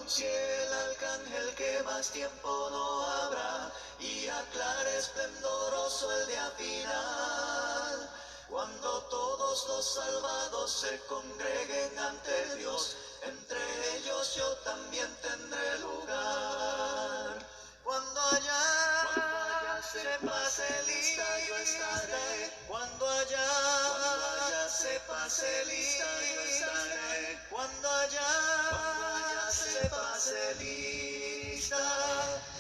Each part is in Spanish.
anuncie el arcángel que más tiempo no habrá y aclare esplendoroso el día final. Cuando todos los salvados se congreguen ante Dios, entre ellos yo también tendré lugar. Cuando allá se pase lista, yo estaré. Cuando allá se pase lista, yo estaré. Cuando allá se pase lista,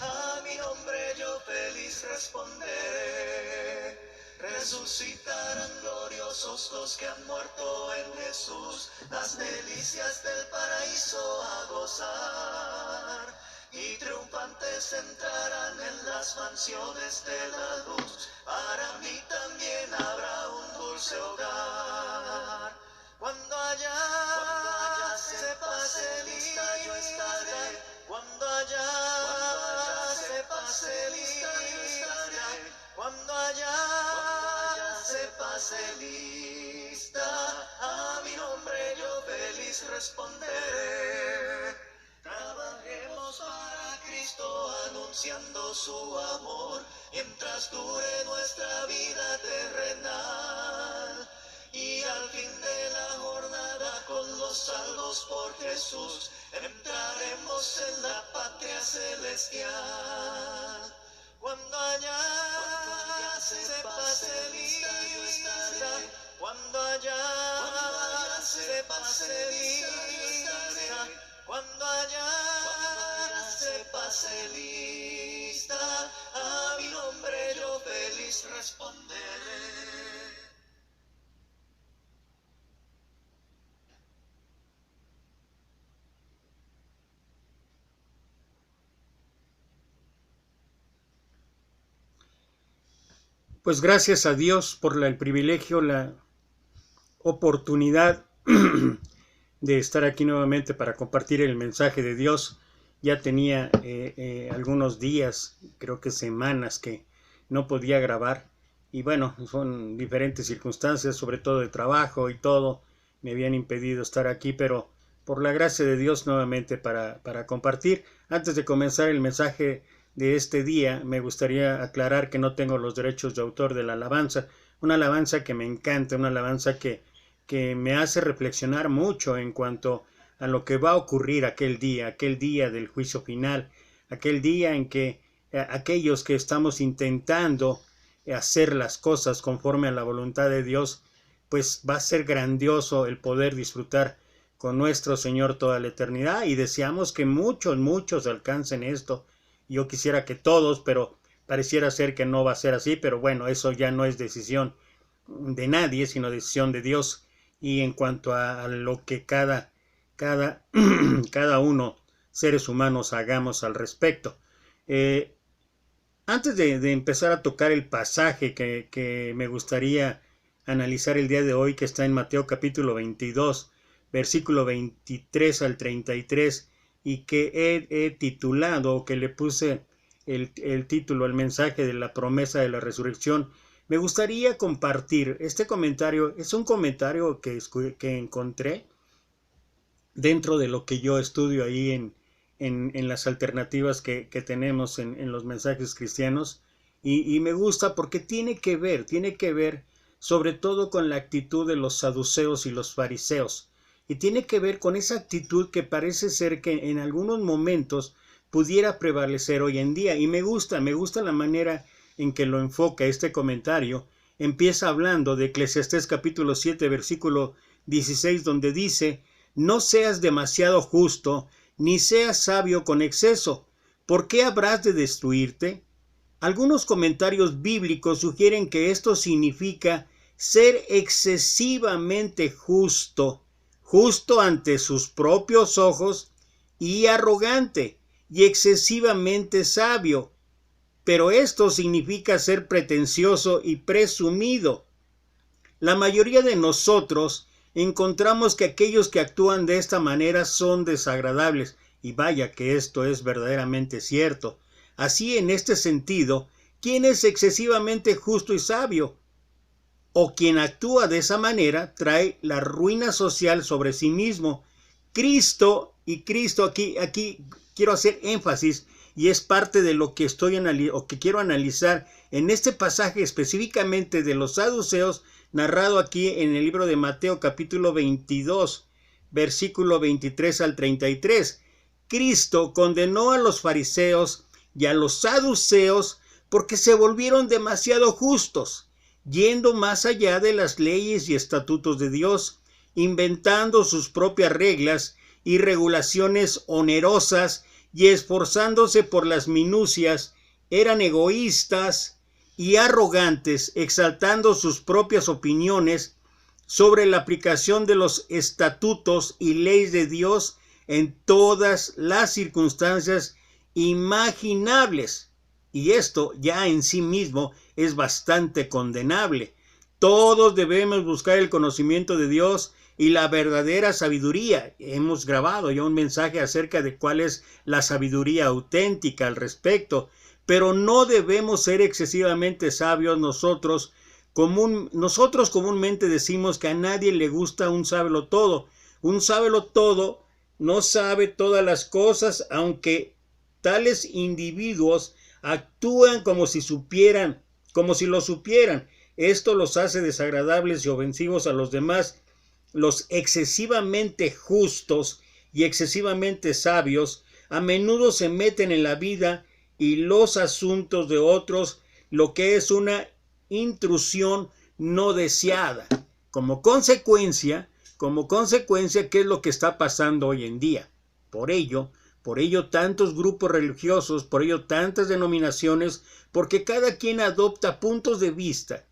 a mi nombre yo feliz responderé. Resucitarán gloriosos los que han muerto en Jesús, las delicias del paraíso a gozar. Y triunfantes entrarán en las mansiones de la luz. Para mí también habrá un dulce hogar. Cuando allá se pase lista, yo estaré. Cuando allá se pase lista, yo estaré. Cuando allá se pase lista, a mi nombre yo feliz responderé. Trabajemos para Cristo anunciando su amor, mientras dure nuestra vida terrenal. Y al fin de la jornada con los salvos por Jesús, entraremos en la patria celestial. Cuando allá se pase lista, yo estaré. Cuando allá se pase lista, yo estaré. Cuando allá se pase lista, a mi nombre yo feliz responderé. Pues gracias a Dios por el privilegio, la oportunidad de estar aquí nuevamente para compartir el mensaje de Dios. Ya tenía algunos días, creo que semanas, que no podía grabar. Y bueno, son diferentes circunstancias, sobre todo de trabajo y todo, me habían impedido estar aquí, pero por la gracia de Dios nuevamente para compartir. Antes de comenzar el mensaje de este día, me gustaría aclarar que no tengo los derechos de autor de la alabanza. Una alabanza que me encanta, una alabanza que me hace reflexionar mucho en cuanto a lo que va a ocurrir aquel día del juicio final, aquel día en que aquellos que estamos intentando hacer las cosas conforme a la voluntad de Dios, pues va a ser grandioso el poder disfrutar con nuestro Señor toda la eternidad, y deseamos que muchos alcancen esto. Yo quisiera que todos, pero pareciera ser que no va a ser así, pero bueno, eso ya no es decisión de nadie, sino decisión de Dios. Y en cuanto a lo que cada uno, seres humanos, hagamos al respecto. Antes de empezar a tocar el pasaje que me gustaría analizar el día de hoy, que está en Mateo capítulo 22, versículo 23 al 33, y que he titulado, o que le puse el título al mensaje de la promesa de la resurrección, me gustaría compartir este comentario. Es un comentario que encontré dentro de lo que yo estudio ahí en las alternativas que tenemos en los mensajes cristianos, y me gusta porque tiene que ver sobre todo con la actitud de los saduceos y los fariseos, y tiene que ver con esa actitud que parece ser que en algunos momentos pudiera prevalecer hoy en día. Y me gusta la manera en que lo enfoca este comentario. Empieza hablando de Eclesiastés capítulo 7 versículo 16, donde dice: no seas demasiado justo, ni seas sabio con exceso. ¿Por qué habrás de destruirte? Algunos comentarios bíblicos sugieren que esto significa ser excesivamente justo ante sus propios ojos, y arrogante y excesivamente sabio. Pero esto significa ser pretencioso y presumido. La mayoría de nosotros encontramos que aquellos que actúan de esta manera son desagradables, y vaya que esto es verdaderamente cierto. Así, en este sentido, ¿quién es excesivamente justo y sabio? O quien actúa de esa manera trae la ruina social sobre sí mismo. Cristo Y Cristo, aquí quiero hacer énfasis, y es parte de lo que que quiero analizar en este pasaje específicamente de los saduceos, narrado aquí en el libro de Mateo capítulo 22, versículo 23 al 33. Cristo condenó a los fariseos y a los saduceos porque se volvieron demasiado justos, yendo más allá de las leyes y estatutos de Dios, inventando sus propias reglas y regulaciones onerosas y esforzándose por las minucias. Eran egoístas y arrogantes, exaltando sus propias opiniones sobre la aplicación de los estatutos y leyes de Dios en todas las circunstancias imaginables. Y esto ya en sí mismo es bastante condenable. Todos debemos buscar el conocimiento de Dios y la verdadera sabiduría. Hemos grabado ya un mensaje acerca de cuál es la sabiduría auténtica al respecto, pero no debemos ser excesivamente sabios nosotros. Nosotros comúnmente decimos que a nadie le gusta un sábelo-todo. Un sábelo-todo no sabe todas las cosas, aunque tales individuos actúan como si lo supieran. Esto los hace desagradables y ofensivos a los demás. Los excesivamente justos y excesivamente sabios a menudo se meten en la vida y los asuntos de otros, lo que es una intrusión no deseada. Como consecuencia, ¿qué es lo que está pasando hoy en día? Por ello tantos grupos religiosos, por ello tantas denominaciones, porque cada quien adopta puntos de vista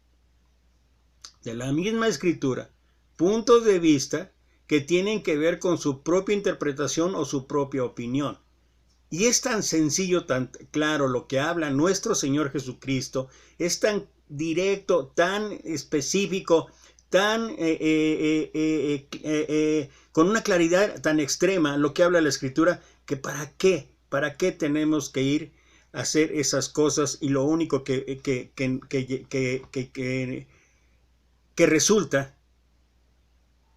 de la misma escritura, puntos de vista que tienen que ver con su propia interpretación o su propia opinión. Y es tan sencillo, tan claro lo que habla nuestro Señor Jesucristo, es tan directo, tan específico, tan con una claridad tan extrema lo que habla la Escritura, que ¿para qué tenemos que ir a hacer esas cosas? Y lo único que resulta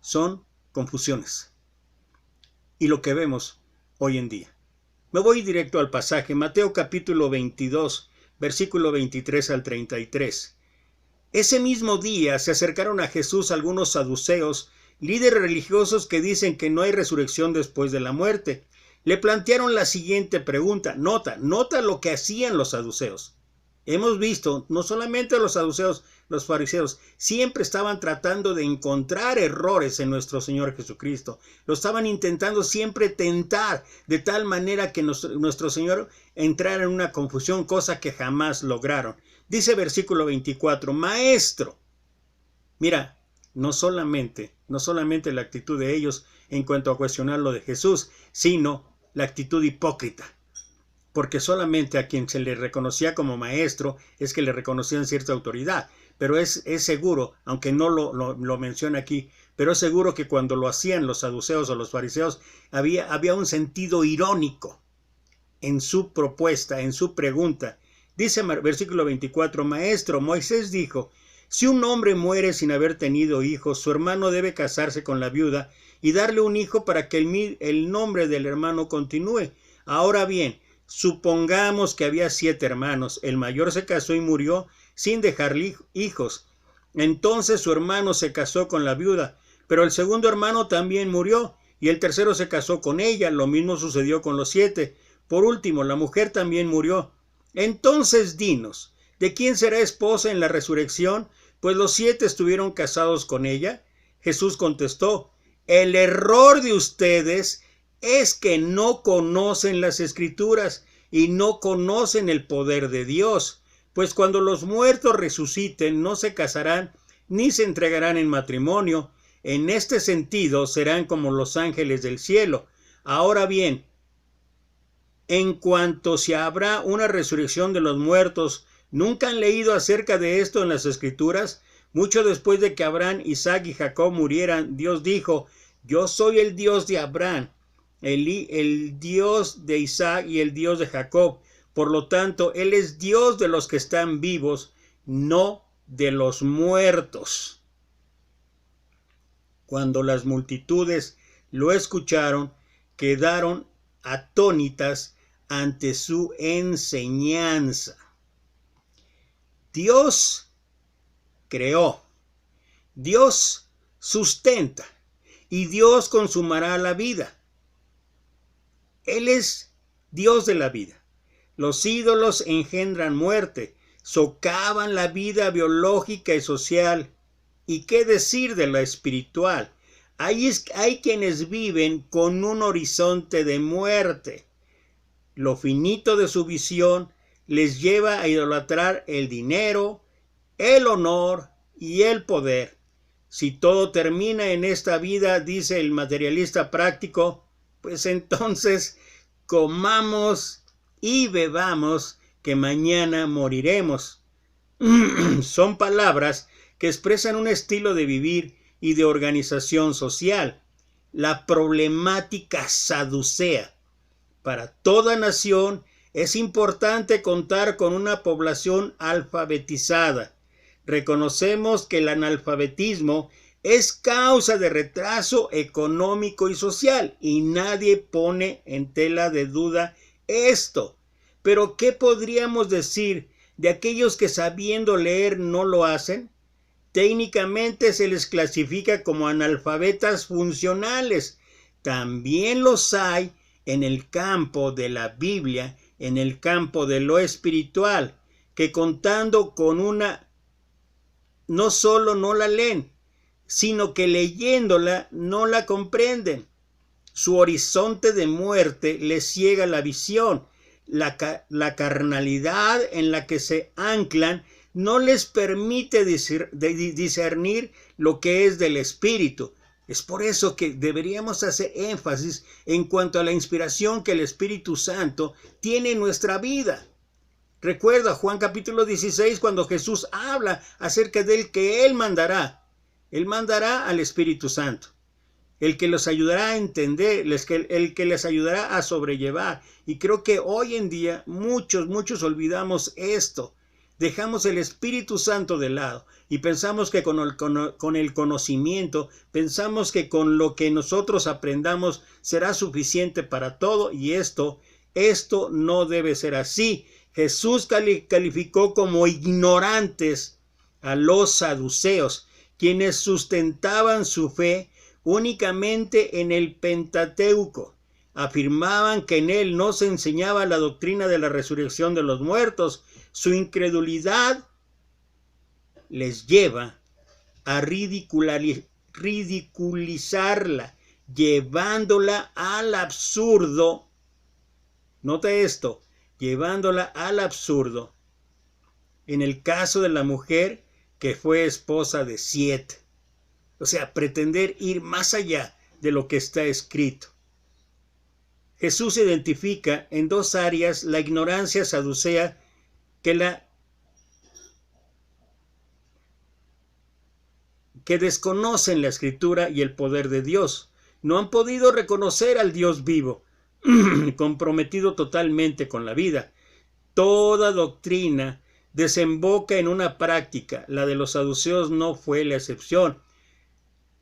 son confusiones. Y lo que vemos hoy en día. Me voy directo al pasaje, Mateo capítulo 22, versículo 23 al 33. Ese mismo día se acercaron a Jesús algunos saduceos, líderes religiosos que dicen que no hay resurrección después de la muerte. Le plantearon la siguiente pregunta. Nota lo que hacían los saduceos. Hemos visto, no solamente los saduceos, los fariseos, siempre estaban tratando de encontrar errores en nuestro Señor Jesucristo. Lo estaban intentando siempre tentar, de tal manera que nuestro Señor entrara en una confusión, cosa que jamás lograron. Dice versículo 24, Maestro. Mira, no solamente la actitud de ellos en cuanto a cuestionar lo de Jesús, sino la actitud hipócrita. Porque solamente a quien se le reconocía como maestro es que le reconocían cierta autoridad. Pero es seguro, aunque no lo menciona aquí, pero es seguro que cuando lo hacían los saduceos o los fariseos, había un sentido irónico en su propuesta, en su pregunta. Dice versículo 24, Maestro, Moisés dijo, si un hombre muere sin haber tenido hijos, su hermano debe casarse con la viuda y darle un hijo para que el nombre del hermano continúe. Ahora bien, supongamos que había 7 hermanos. El mayor se casó y murió sin dejarle hijos. Entonces su hermano se casó con la viuda, pero el segundo hermano también murió, y el tercero se casó con ella. Lo mismo sucedió con los 7. Por último, la mujer también murió. Entonces dinos, ¿de quién será esposa en la resurrección? Pues los 7 estuvieron casados con ella. Jesús contestó, el error de ustedes es que no conocen las Escrituras y no conocen el poder de Dios. Pues cuando los muertos resuciten, no se casarán ni se entregarán en matrimonio. En este sentido, serán como los ángeles del cielo. Ahora bien, en cuanto si habrá una resurrección de los muertos, ¿nunca han leído acerca de esto en las Escrituras? Mucho después de que Abraham, Isaac y Jacob murieran, Dios dijo, yo soy el Dios de Abraham, el Dios de Isaac y el Dios de Jacob. Por lo tanto, Él es Dios de los que están vivos, no de los muertos. Cuando las multitudes lo escucharon, quedaron atónitas ante su enseñanza. Dios creó, Dios sustenta y Dios consumará la vida. Él es Dios de la vida. Los ídolos engendran muerte, socavan la vida biológica y social. ¿Y qué decir de la espiritual? Hay quienes viven con un horizonte de muerte. Lo finito de su visión les lleva a idolatrar el dinero, el honor y el poder. Si todo termina en esta vida, dice el materialista práctico, pues entonces comamos y bebamos, que mañana moriremos. Son palabras que expresan un estilo de vivir y de organización social. La problemática saducea. Para toda nación es importante contar con una población alfabetizada. Reconocemos que el analfabetismo es causa de retraso económico y social y nadie pone en tela de duda esto. Pero ¿qué podríamos decir de aquellos que sabiendo leer no lo hacen? Técnicamente se les clasifica como analfabetas funcionales. También los hay en el campo de la Biblia, en el campo de lo espiritual, que contando con una, no solo no la leen, sino que leyéndola no la comprenden. Su horizonte de muerte les ciega la visión. La carnalidad en la que se anclan no les permite discernir lo que es del espíritu. Es por eso que deberíamos hacer énfasis en cuanto a la inspiración que el Espíritu Santo tiene en nuestra vida. Recuerda Juan capítulo 16 cuando Jesús habla acerca del que Él mandará. Él mandará al Espíritu Santo, el que los ayudará a entender, el que les ayudará a sobrellevar. Y creo que hoy en día muchos olvidamos esto. Dejamos el Espíritu Santo de lado y pensamos que con el conocimiento, pensamos que con lo que nosotros aprendamos será suficiente para todo, y esto no debe ser así. Jesús calificó como ignorantes a los saduceos, quienes sustentaban su fe únicamente en el Pentateuco. Afirmaban que en él no se enseñaba la doctrina de la resurrección de los muertos. Su incredulidad les lleva a ridiculizarla, llevándola al absurdo. Nota esto, llevándola al absurdo. En el caso de la mujer que fue esposa de 7. O sea, pretender ir más allá de lo que está escrito. Jesús identifica en 2 áreas la ignorancia saducea que desconocen la Escritura y el poder de Dios. No han podido reconocer al Dios vivo, comprometido totalmente con la vida. Toda doctrina desemboca en una práctica. La de los saduceos no fue la excepción.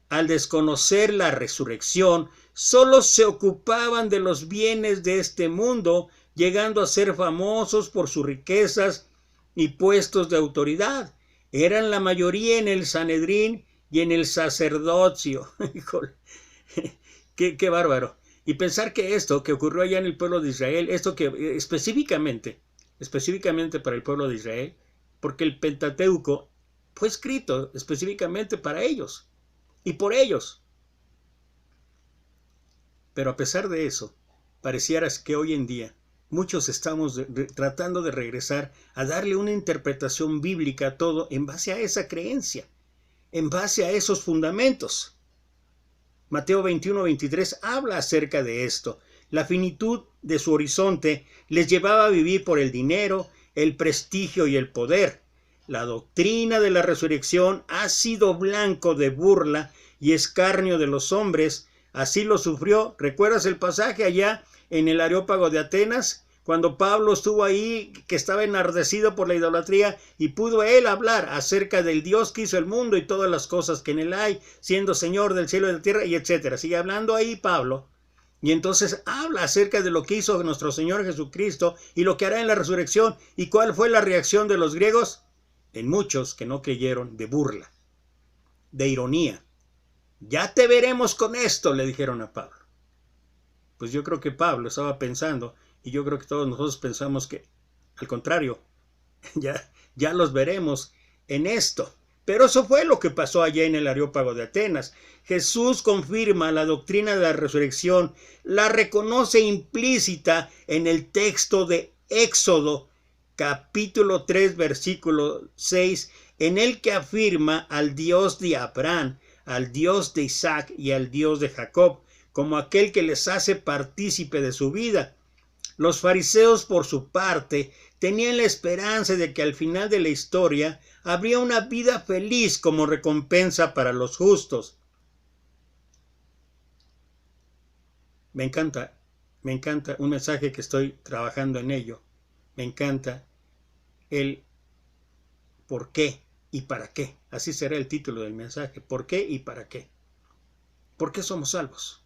Al desconocer la resurrección, solo se ocupaban de los bienes de este mundo, llegando a ser famosos por sus riquezas y puestos de autoridad. Eran la mayoría en el Sanedrín y en el sacerdocio. Qué bárbaro. Y pensar que esto que ocurrió allá en el pueblo de Israel, esto que específicamente para el pueblo de Israel, porque el Pentateuco fue escrito específicamente para ellos y por ellos. Pero a pesar de eso, pareciera que hoy en día muchos estamos tratando de regresar a darle una interpretación bíblica a todo en base a esa creencia, en base a esos fundamentos. Mateo 21-23 habla acerca de esto. La finitud de su horizonte les llevaba a vivir por el dinero, el prestigio y el poder. La doctrina de la resurrección ha sido blanco de burla y escarnio de los hombres. Así lo sufrió. ¿Recuerdas el pasaje allá en el Areópago de Atenas? Cuando Pablo estuvo ahí, que estaba enardecido por la idolatría, y pudo él hablar acerca del Dios que hizo el mundo y todas las cosas que en él hay, siendo Señor del cielo y de la tierra, y etcétera. Sigue hablando ahí Pablo Y entonces habla acerca de lo que hizo nuestro Señor Jesucristo y lo que hará en la resurrección. ¿Y cuál fue la reacción de los griegos? En muchos que no creyeron, de burla, de ironía. Ya te veremos con esto, le dijeron a Pablo. Pues yo creo que Pablo estaba pensando, y yo creo que todos nosotros pensamos que, al contrario, ya los veremos en esto. Pero eso fue lo que pasó allá en el Areópago de Atenas. Jesús confirma la doctrina de la resurrección, la reconoce implícita en el texto de Éxodo, capítulo 3, versículo 6, en el que afirma al Dios de Abraham, al Dios de Isaac y al Dios de Jacob, como aquel que les hace partícipe de su vida. Los fariseos, por su parte, tenían la esperanza de que al final de la historia habría una vida feliz como recompensa para los justos. Me encanta un mensaje que estoy trabajando en ello. Me encanta el por qué y para qué. Así será el título del mensaje. ¿Por qué y para qué? ¿Por qué somos salvos?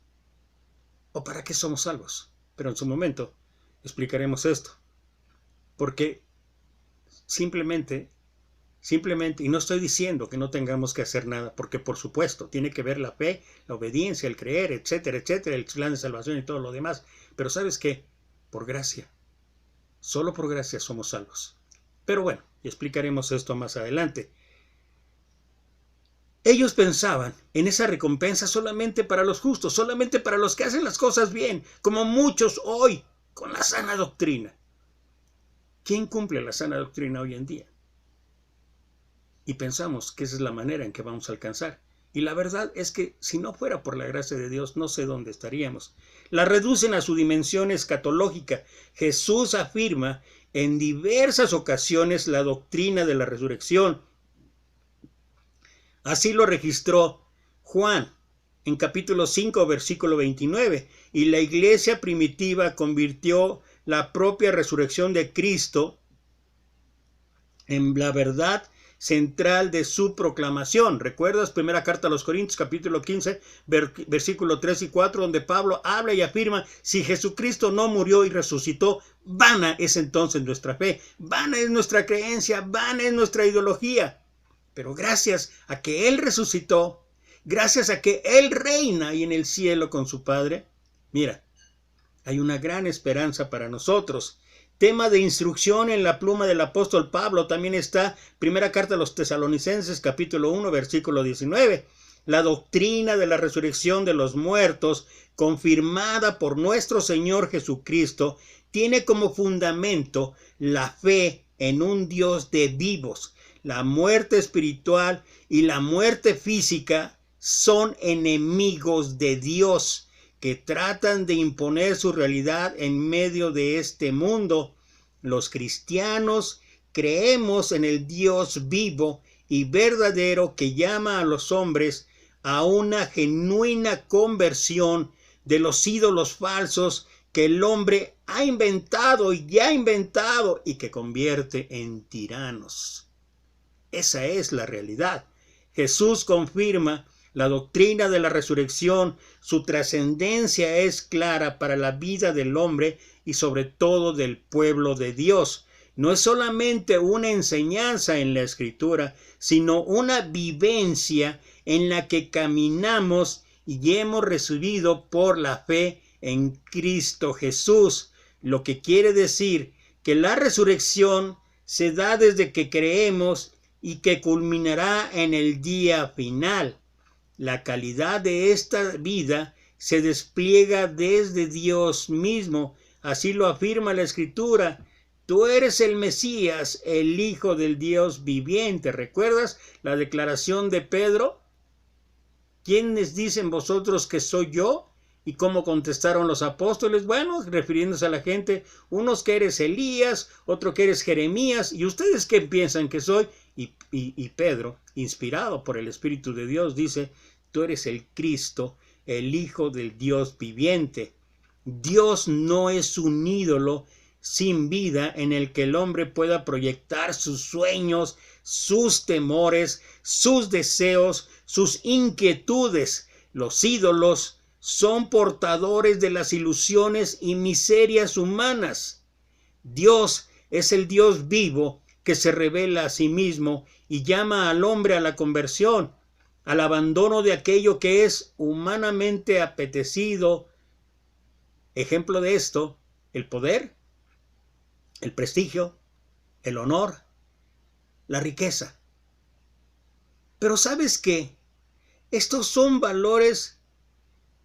¿O para qué somos salvos? Pero en su momento explicaremos esto. Porque simplemente, y no estoy diciendo que no tengamos que hacer nada, porque por supuesto tiene que ver la fe, la obediencia, el creer, etcétera, etcétera, el plan de salvación y todo lo demás. Pero ¿sabes qué? Por gracia. Solo por gracia somos salvos. Pero bueno, y explicaremos esto más adelante. Ellos pensaban en esa recompensa solamente para los justos, solamente para los que hacen las cosas bien, como muchos hoy, con la sana doctrina. ¿Quién cumple la sana doctrina hoy en día? Y pensamos que esa es la manera en que vamos a alcanzar. Y la verdad es que si no fuera por la gracia de Dios, no sé dónde estaríamos. La reducen a su dimensión escatológica. Jesús afirma en diversas ocasiones la doctrina de la resurrección. Así lo registró Juan en capítulo 5, versículo 29. Y la iglesia primitiva convirtió la propia resurrección de Cristo en la verdad central de su proclamación. ¿Recuerdas? Primera carta a los Corintios, capítulo 15, versículo 3 y 4, donde Pablo habla y afirma: si Jesucristo no murió y resucitó, vana es entonces nuestra fe, vana es nuestra creencia, vana es nuestra ideología. Pero gracias a que Él resucitó, gracias a que Él reina ahí en el cielo con su Padre, mira, hay una gran esperanza para nosotros. Tema de instrucción en la pluma del apóstol Pablo también está primera carta a los Tesalonicenses, capítulo 1, versículo 19. La doctrina de la resurrección de los muertos, confirmada por nuestro Señor Jesucristo, tiene como fundamento la fe en un Dios de vivos. La muerte espiritual y la muerte física son enemigos de Dios, que tratan de imponer su realidad en medio de este mundo. Los cristianos creemos en el Dios vivo y verdadero que llama a los hombres a una genuina conversión de los ídolos falsos que el hombre ha inventado y que convierte en tiranos. Esa es la realidad. Jesús confirma la doctrina de la resurrección. Su trascendencia es clara para la vida del hombre y sobre todo del pueblo de Dios. No es solamente una enseñanza en la Escritura, sino una vivencia en la que caminamos y hemos recibido por la fe en Cristo Jesús. Lo que quiere decir que la resurrección se da desde que creemos y que culminará en el día final. La calidad de esta vida se despliega desde Dios mismo. Así lo afirma la Escritura. Tú eres el Mesías, el Hijo del Dios viviente. ¿Recuerdas la declaración de Pedro? ¿Quiénes dicen vosotros que soy yo? ¿Y cómo contestaron los apóstoles? Bueno, refiriéndose a la gente, unos que eres Elías, otro que eres Jeremías. ¿Y ustedes qué piensan que soy? Y Pedro, inspirado por el Espíritu de Dios, dice: tú eres el Cristo, el Hijo del Dios viviente. Dios no es un ídolo sin vida en el que el hombre pueda proyectar sus sueños, sus temores, sus deseos, sus inquietudes. Los ídolos son portadores de las ilusiones y miserias humanas. Dios es el Dios vivo que se revela a sí mismo y llama al hombre a la conversión, al abandono de aquello que es humanamente apetecido. Ejemplo de esto, el poder, el prestigio, el honor, la riqueza. Pero ¿sabes qué? Estos son valores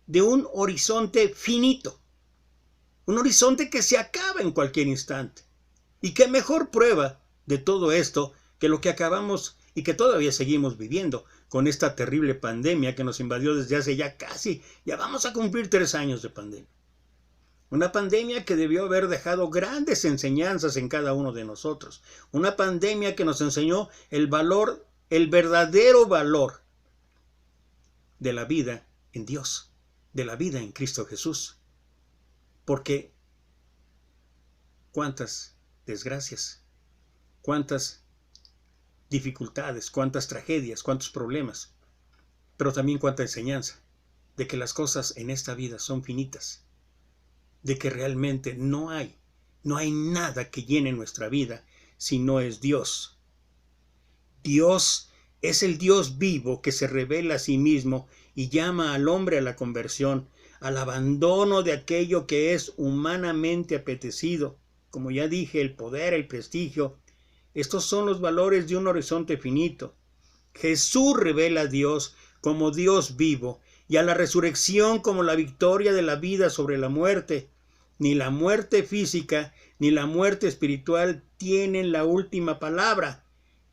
de un horizonte finito, un horizonte que se acaba en cualquier instante. ¿Y qué mejor prueba de todo esto que lo que acabamos y que todavía seguimos viviendo con esta terrible pandemia que nos invadió desde hace ya vamos a cumplir 3 años de pandemia? Una pandemia que debió haber dejado grandes enseñanzas en cada uno de nosotros. Una pandemia que nos enseñó el valor, el verdadero valor de la vida en Dios, de la vida en Cristo Jesús. Porque cuántas desgracias, cuántas dificultades, cuántas tragedias, cuántos problemas, pero también cuánta enseñanza de que las cosas en esta vida son finitas, de que realmente no hay nada que llene nuestra vida si no es Dios. Dios es el Dios vivo que se revela a sí mismo y llama al hombre a la conversión, al abandono de aquello que es humanamente apetecido. Como ya dije, el poder, el prestigio. Estos son los valores de un horizonte finito. Jesús revela a Dios como Dios vivo y a la resurrección como la victoria de la vida sobre la muerte. Ni la muerte física ni la muerte espiritual tienen la última palabra.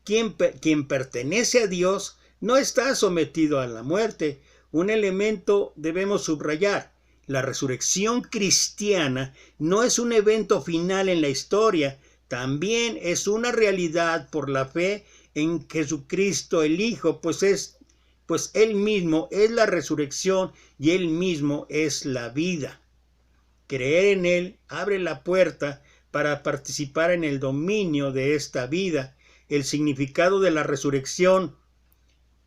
Quien pertenece a Dios no está sometido a la muerte. Un elemento debemos subrayar. La resurrección cristiana no es un evento final en la historia, también es una realidad por la fe en Jesucristo el Hijo, pues Él mismo es la resurrección y Él mismo es la vida. Creer en Él abre la puerta para participar en el dominio de esta vida. El significado de la resurrección,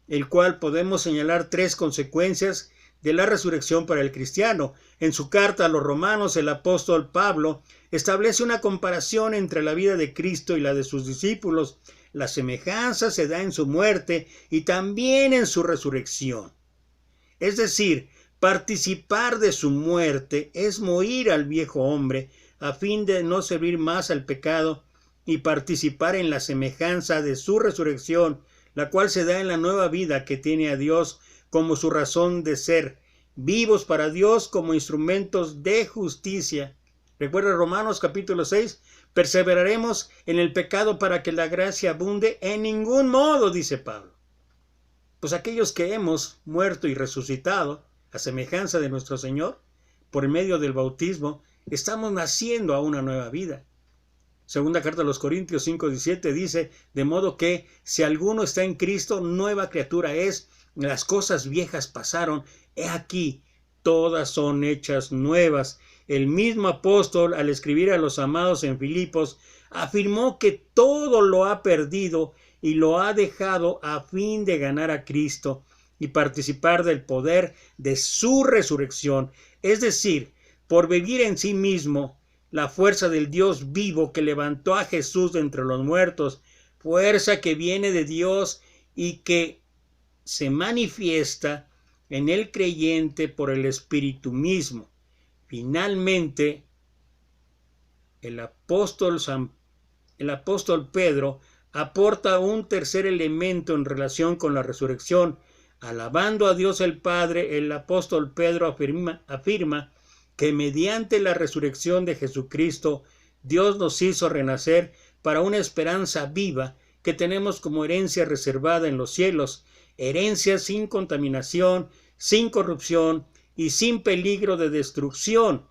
el cual podemos señalar 3 consecuencias de la resurrección para el cristiano. En su carta a los Romanos, el apóstol Pablo establece una comparación entre la vida de Cristo y la de sus discípulos. La semejanza se da en su muerte y también en su resurrección. Es decir, participar de su muerte es morir al viejo hombre a fin de no servir más al pecado y participar en la semejanza de su resurrección, la cual se da en la nueva vida que tiene a Dios como su razón de ser, vivos para Dios como instrumentos de justicia. Recuerda Romanos capítulo 6, perseveraremos en el pecado para que la gracia abunde. En ningún modo, dice Pablo. Pues aquellos que hemos muerto y resucitado a semejanza de nuestro Señor, por medio del bautismo, estamos naciendo a una nueva vida. Segunda carta a los Corintios 5:17 dice, de modo que si alguno está en Cristo, nueva criatura es, las cosas viejas pasaron, he aquí, todas son hechas nuevas. El mismo apóstol, al escribir a los amados en Filipos, afirmó que todo lo ha perdido y lo ha dejado a fin de ganar a Cristo y participar del poder de su resurrección, es decir, por vivir en sí mismo la fuerza del Dios vivo que levantó a Jesús de entre los muertos, fuerza que viene de Dios y que se manifiesta en el creyente por el Espíritu mismo. Finalmente, el apóstol Pedro aporta un tercer elemento en relación con la resurrección. Alabando a Dios el Padre, el apóstol Pedro afirma que mediante la resurrección de Jesucristo, Dios nos hizo renacer para una esperanza viva que tenemos como herencia reservada en los cielos, herencia sin contaminación, sin corrupción y sin peligro de destrucción.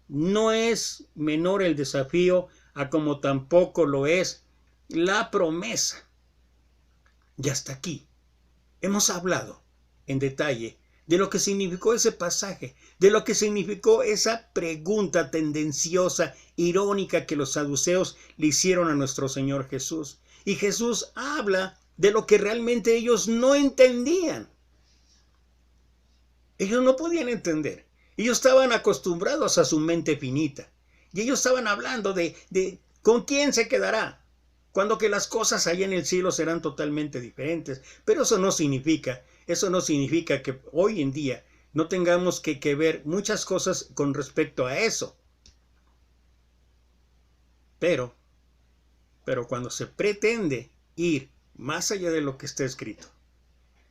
No es menor el desafío a como tampoco lo es la promesa. Y hasta aquí hemos hablado en detalle de lo que significó ese pasaje, de lo que significó esa pregunta tendenciosa, irónica que los saduceos le hicieron a nuestro Señor Jesús. Y Jesús habla de lo que realmente ellos no entendían. Ellos no podían entender. Ellos estaban acostumbrados a su mente finita. Y ellos estaban hablando de con quién se quedará, cuando que las cosas allá en el cielo serán totalmente diferentes. Pero eso no significa que hoy en día no tengamos que ver muchas cosas con respecto a eso. Pero cuando se pretende ir más allá de lo que está escrito,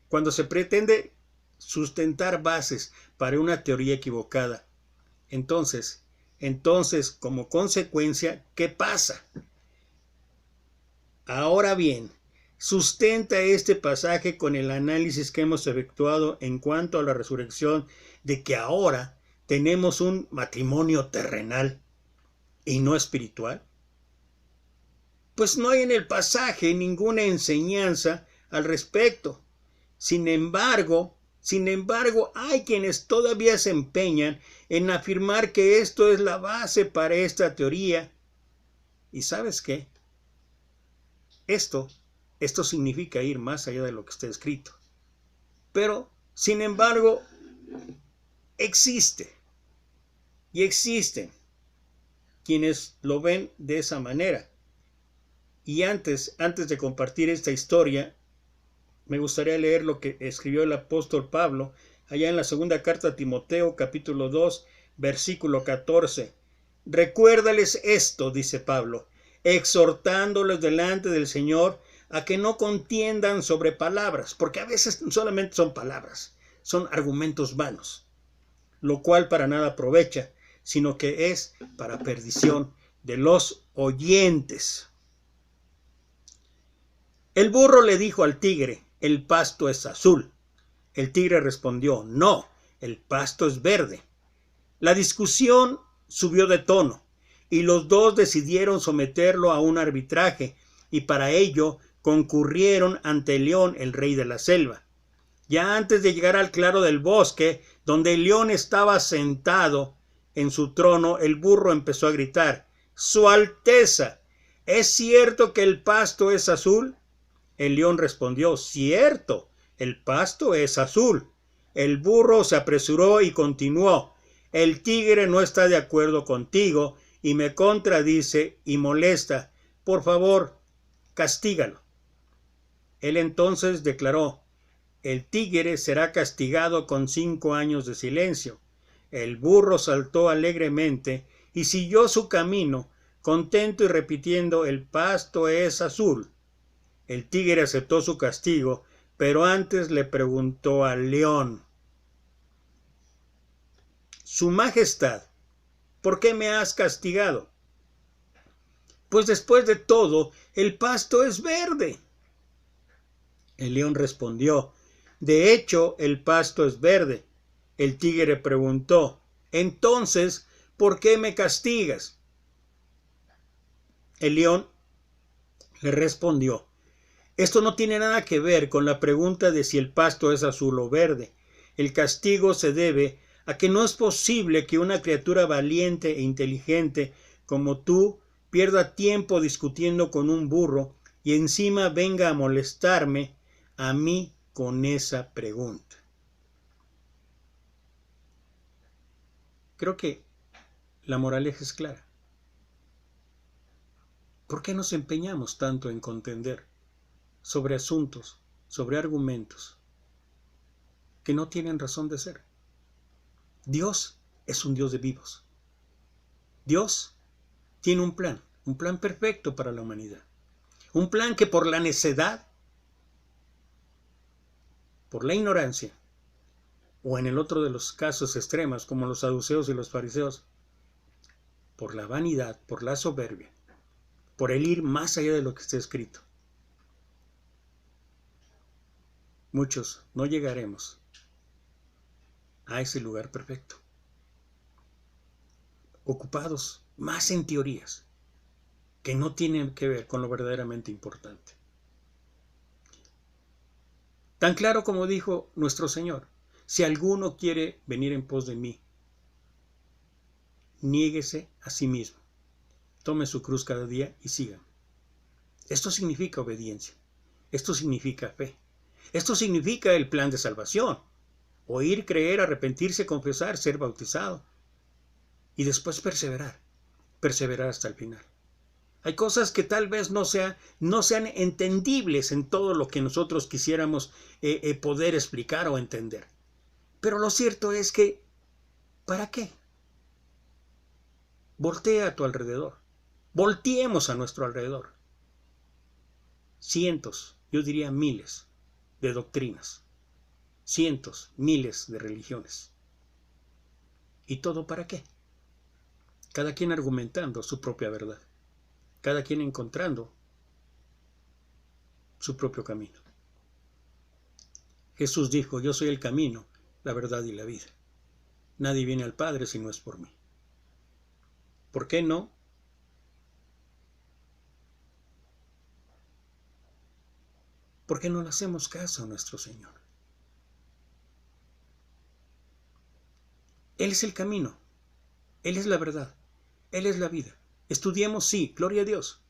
cuando se pretende sustentar bases para una teoría equivocada, entonces, como consecuencia, ¿qué pasa? Ahora bien, sustenta este pasaje con el análisis que hemos efectuado en cuanto a la resurrección, de que ahora tenemos un matrimonio terrenal y no espiritual. Pues no hay en el pasaje ninguna enseñanza al respecto. Sin embargo, hay quienes todavía se empeñan en afirmar que esto es la base para esta teoría. ¿Y sabes qué? Esto significa ir más allá de lo que está escrito. Pero, sin embargo, existen quienes lo ven de esa manera. Y antes de compartir esta historia, me gustaría leer lo que escribió el apóstol Pablo allá en la segunda carta a Timoteo, capítulo 2, versículo 14. Recuérdales esto, dice Pablo, exhortándoles delante del Señor a que no contiendan sobre palabras, porque a veces solamente son palabras, son argumentos vanos, lo cual para nada aprovecha, sino que es para perdición de los oyentes. El burro le dijo al tigre, el pasto es azul. El tigre respondió, no, el pasto es verde. La discusión subió de tono y los dos decidieron someterlo a un arbitraje y para ello concurrieron ante el león, el rey de la selva. Ya antes de llegar al claro del bosque, donde el león estaba sentado en su trono, el burro empezó a gritar, Su Alteza, ¿es cierto que el pasto es azul? El león respondió, cierto, el pasto es azul. El burro se apresuró y continuó, el tigre no está de acuerdo contigo y me contradice y molesta. Por favor, castígalo. Él entonces declaró, el tigre será castigado con 5 años de silencio. El burro saltó alegremente y siguió su camino, contento y repitiendo, el pasto es azul. El tigre aceptó su castigo, pero antes le preguntó al león, Su Majestad, ¿por qué me has castigado? Pues después de todo, el pasto es verde. El león respondió, de hecho, el pasto es verde. El tigre preguntó, entonces, ¿por qué me castigas? El león le respondió, esto no tiene nada que ver con la pregunta de si el pasto es azul o verde. El castigo se debe a que no es posible que una criatura valiente e inteligente como tú pierda tiempo discutiendo con un burro y encima venga a molestarme a mí con esa pregunta. Creo que la moraleja es clara. ¿Por qué nos empeñamos tanto en contender sobre asuntos, sobre argumentos que no tienen razón de ser? Dios es un Dios de vivos. Dios tiene un plan perfecto para la humanidad. Un plan que por la necedad, por la ignorancia, o en el otro de los casos extremos, como los saduceos y los fariseos, por la vanidad, por la soberbia, por el ir más allá de lo que está escrito, muchos no llegaremos a ese lugar perfecto, ocupados más en teorías que no tienen que ver con lo verdaderamente importante. Tan claro como dijo nuestro Señor, si alguno quiere venir en pos de mí, niéguese a sí mismo, tome su cruz cada día y sígame. Esto significa obediencia, esto significa fe, esto significa el plan de salvación. Oír, creer, arrepentirse, confesar, ser bautizado. Y después perseverar. Perseverar hasta el final. Hay cosas que tal vez no sean entendibles en todo lo que nosotros quisiéramos poder explicar o entender. Pero lo cierto es que, ¿para qué? Voltea a tu alrededor. Volteemos a nuestro alrededor. Cientos, yo diría miles de doctrinas. Cientos, miles de religiones. ¿Y todo para qué? Cada quien argumentando su propia verdad. Cada quien encontrando su propio camino. Jesús dijo, yo soy el camino, la verdad y la vida. Nadie viene al Padre si no es por mí. ¿Por qué no? ¿Por qué no le hacemos caso a nuestro Señor? Él es el camino. Él es la verdad. Él es la vida. Estudiemos, sí, gloria a Dios.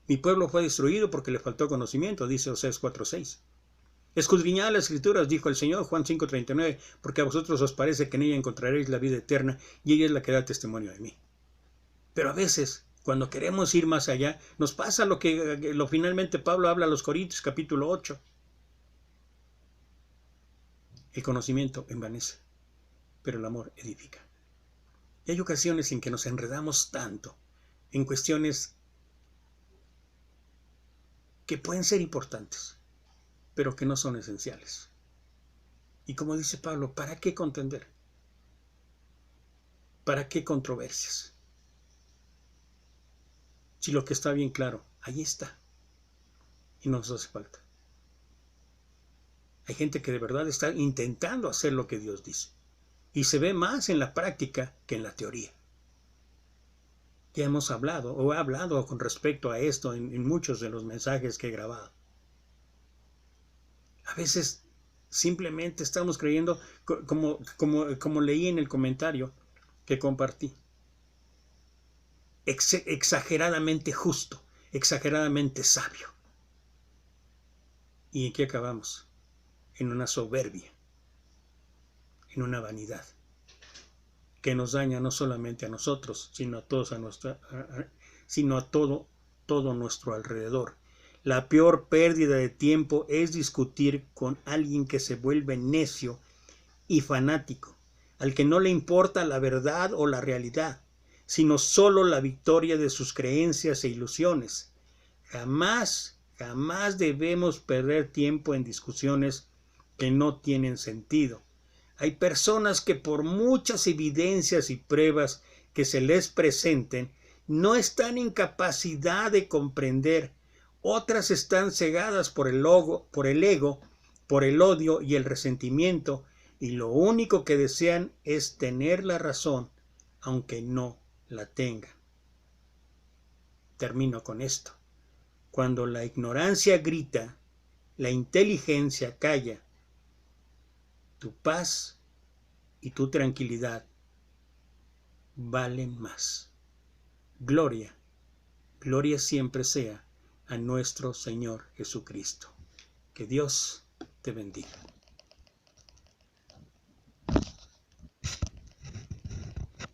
Mi pueblo fue destruido porque le faltó conocimiento, dice Oseas 4:6. Escudriñad las Escrituras, dijo el Señor, Juan 5:39, porque a vosotros os parece que en ella encontraréis la vida eterna, y ella es la que da testimonio de mí. Pero a veces, cuando queremos ir más allá, nos pasa lo finalmente Pablo habla a los Corintios, capítulo 8. El conocimiento envanece, pero el amor edifica. Y hay ocasiones en que nos enredamos tanto en cuestiones que pueden ser importantes, pero que no son esenciales. Y como dice Pablo, ¿para qué contender? ¿Para qué controversias? Si lo que está bien claro, ahí está. Y no nos hace falta. Hay gente que de verdad está intentando hacer lo que Dios dice. Y se ve más en la práctica que en la teoría. Ya hemos hablado, o he hablado con respecto a esto en muchos de los mensajes que he grabado. A veces simplemente estamos creyendo, como leí en el comentario que compartí, exageradamente justo, exageradamente sabio. ¿Y en qué acabamos? En una soberbia, en una vanidad, que nos daña no solamente a nosotros, sino a todos sino a todo nuestro alrededor. La peor pérdida de tiempo es discutir con alguien que se vuelve necio y fanático, al que no le importa la verdad o la realidad, sino solo la victoria de sus creencias e ilusiones. Jamás debemos perder tiempo en discusiones que no tienen sentido. Hay personas que por muchas evidencias y pruebas que se les presenten, no están en capacidad de comprender. Otras están cegadas por el ego, por el odio y el resentimiento, y lo único que desean es tener la razón, aunque no la tengan. Termino con esto. Cuando la ignorancia grita, la inteligencia calla. Tu paz y tu tranquilidad valen más. Gloria siempre sea a nuestro Señor Jesucristo. Que Dios te bendiga.